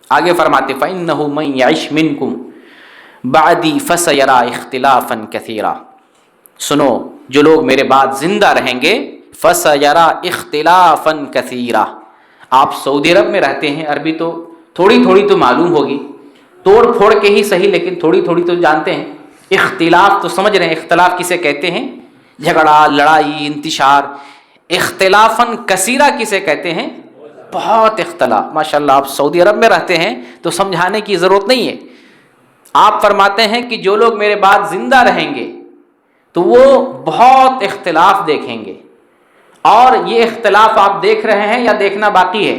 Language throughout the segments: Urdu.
آگے فرماتے فَإِنَّهُ مَن يَعِشْ مِنْكُمْ بَعْدِي فَسَيَرَىٰ اخْتِلَافًا كَثِيرًا، سنو جو لوگ میرے بعد زندہ رہیں گے فَسَيَرَىٰ اخْتِلَافًا كَثِيرًا، آپ سعودی عرب میں رہتے ہیں، عربی تو تھوڑی تھوڑی تو معلوم ہوگی، توڑ پھوڑ کے ہی صحیح لیکن تھوڑی تھوڑی تو جانتے ہیں۔ اختلاف تو سمجھ رہے ہیں، اختلاف کسے کہتے ہیں؟ جھگڑا، لڑائی، انتشار۔ اختلافاً کثیرہ کسے کہتے ہیں؟ بہت اختلاف۔ ماشاءاللہ آپ سعودی عرب میں رہتے ہیں تو سمجھانے کی ضرورت نہیں ہے۔ آپ فرماتے ہیں کہ جو لوگ میرے بعد زندہ رہیں گے تو وہ بہت اختلاف دیکھیں گے، اور یہ اختلاف آپ دیکھ رہے ہیں یا دیکھنا باقی ہے؟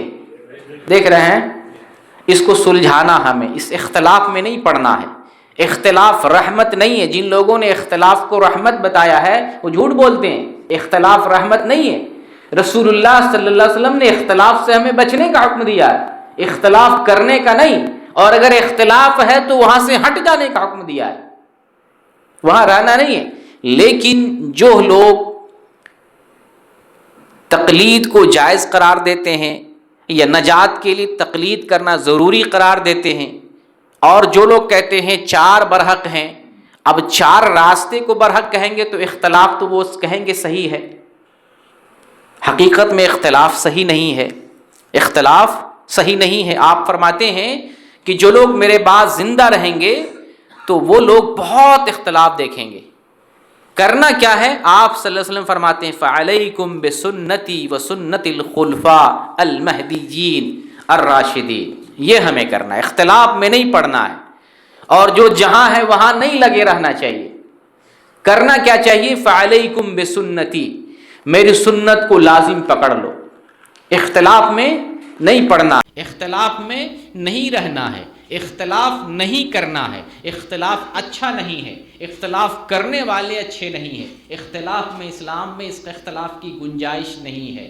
دیکھ رہے ہیں۔ اس کو سلجھانا، ہمیں اس اختلاف میں نہیں پڑنا ہے۔ اختلاف رحمت نہیں ہے۔ جن لوگوں نے اختلاف کو رحمت بتایا ہے وہ جھوٹ بولتے ہیں۔ اختلاف رحمت نہیں ہے۔ رسول اللہ صلی اللہ علیہ وسلم نے اختلاف سے ہمیں بچنے کا حکم دیا ہے، اختلاف کرنے کا نہیں، اور اگر اختلاف ہے تو وہاں سے ہٹ جانے کا حکم دیا ہے، وہاں رہنا نہیں ہے۔ لیکن جو لوگ تقلید کو جائز قرار دیتے ہیں یا نجات کے لیے تقلید کرنا ضروری قرار دیتے ہیں، اور جو لوگ کہتے ہیں چار برحق ہیں، اب چار راستے کو برحق کہیں گے تو اختلاف تو وہ کہیں گے صحیح ہے، حقیقت میں اختلاف صحیح نہیں ہے، اختلاف صحیح نہیں ہے۔ آپ فرماتے ہیں کہ جو لوگ میرے بعد زندہ رہیں گے تو وہ لوگ بہت اختلاف دیکھیں گے۔ کرنا کیا ہے؟ آپ صلی اللہ علیہ وسلم فرماتے ہیں فَعَلَيْكُمْ بِسُنَّتِي وَسُنَّتِ الْخُلَفَاءِ الْمَهْدِيِّينَ الرَّاشِدِينَ، یہ ہمیں کرنا ہے، اختلاف میں نہیں پڑنا ہے، اور جو جہاں ہے وہاں نہیں لگے رہنا چاہیے۔ کرنا کیا چاہیے؟ فَعَلَيْكُمْ بِسُنَّتِي، میری سنت کو لازم پکڑ لو، اختلاف میں نہیں پڑنا، اختلاف میں نہیں رہنا ہے، اختلاف نہیں کرنا ہے، اختلاف اچھا نہیں ہے، اختلاف کرنے والے اچھے نہیں ہیں، اختلاف میں اسلام میں اس اختلاف کی گنجائش نہیں ہے،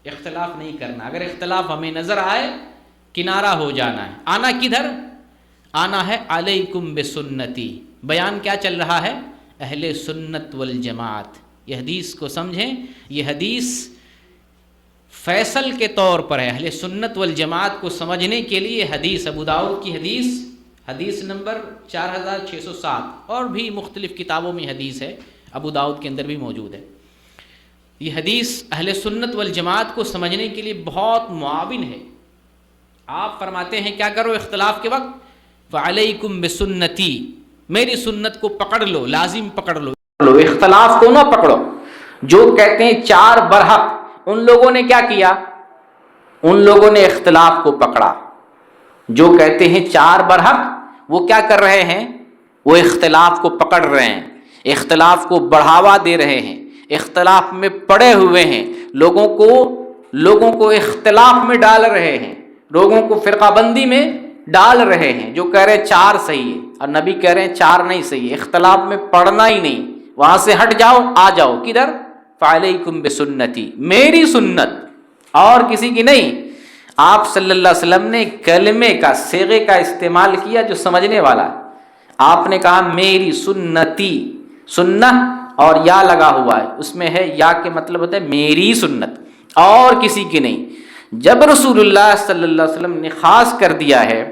اختلاف نہیں کرنا۔ اگر اختلاف ہمیں نظر آئے کنارہ ہو جانا ہے۔ آنا کدھر؟ آنا ہے علیکم بسنتی۔ بیان کیا چل رہا ہے؟ اہل سنت والجماعت۔ یہ حدیث کو سمجھیں، یہ حدیث فیصل کے طور پر ہے۔ اہل سنت والجماعت کو سمجھنے کے لیے حدیث ابو داؤد کی حدیث نمبر 4607، اور بھی مختلف کتابوں میں حدیث ہے، ابو داؤد کے اندر بھی موجود ہے۔ یہ حدیث اہل سنت والجماعت کو سمجھنے کے لیے بہت معاون ہے۔ آپ فرماتے ہیں کیا کرو اختلاف کے وقت؟ فَعَلَيْكُمْ بِسُنَّتِي، میری سنت کو پکڑ لو، لازم پکڑ لو، اختلاف کو نہ پکڑو۔ جو کہتے ہیں چار برحق، ان لوگوں نے کیا کیا؟ ان لوگوں نے اختلاف کو پکڑا۔ جو کہتے ہیں چار برحق، وہ کیا کر رہے ہیں؟ وہ اختلاف کو پکڑ رہے ہیں، اختلاف کو بڑھاوا دے رہے ہیں، اختلاف میں پڑے ہوئے ہیں، لوگوں کو اختلاف میں ڈال رہے ہیں، لوگوں کو فرقہ بندی میں ڈال رہے ہیں۔ جو کہہ رہے ہیں چار صحیح ہے اور نبی کہہ رہے ہیں چار نہیں صحیح ہے، اختلاف میں پڑنا ہی نہیں، وہاں سے ہٹ جاؤ، آ جاؤ کدھر؟ فَعَلَيْكُمْ بِسُنَّتِي، میری سنت، اور کسی کی نہیں۔ آپ صلی اللہ علیہ وسلم نے کلمے کا، صیغے کا استعمال کیا جو سمجھنے والا ہے۔ آپ نے کہا میری سنتی، سنہ اور یا لگا ہوا ہے، اس میں ہے یا کے مطلب ہوتا ہے میری سنت، اور کسی کی نہیں۔ جب رسول اللہ صلی اللہ علیہ وسلم نے خاص کر دیا ہے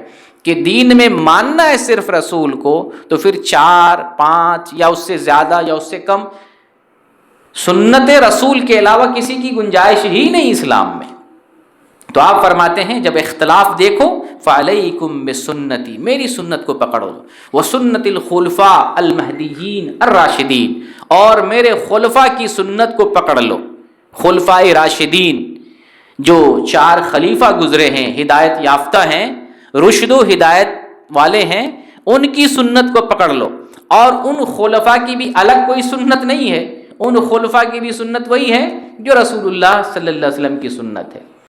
کہ دین میں ماننا ہے صرف رسول کو، تو پھر چار، پانچ یا اس سے زیادہ یا اس سے کم سنت رسول کے علاوہ کسی کی گنجائش ہی نہیں اسلام میں۔ تو آپ فرماتے ہیں جب اختلاف دیکھو فَعَلَيْكُمْ بِسُنَّتِي، میری سنت کو پکڑو، وَسُنَّتِ الْخُلَفَاءِ الْمَهْدِيِّينَ الرَّاشِدِينَ، اور میرے خلفاء کی سنت کو پکڑ لو۔ خلفاء راشدین جو چار خلیفہ گزرے ہیں، ہدایت یافتہ ہیں، رشد و ہدایت والے ہیں، ان کی سنت کو پکڑ لو۔ اور ان خلفاء کی بھی الگ کوئی سنت نہیں ہے، ان خلفاء کی بھی سنت وہی ہے جو رسول اللہ صلی اللہ علیہ وسلم کی سنت ہے۔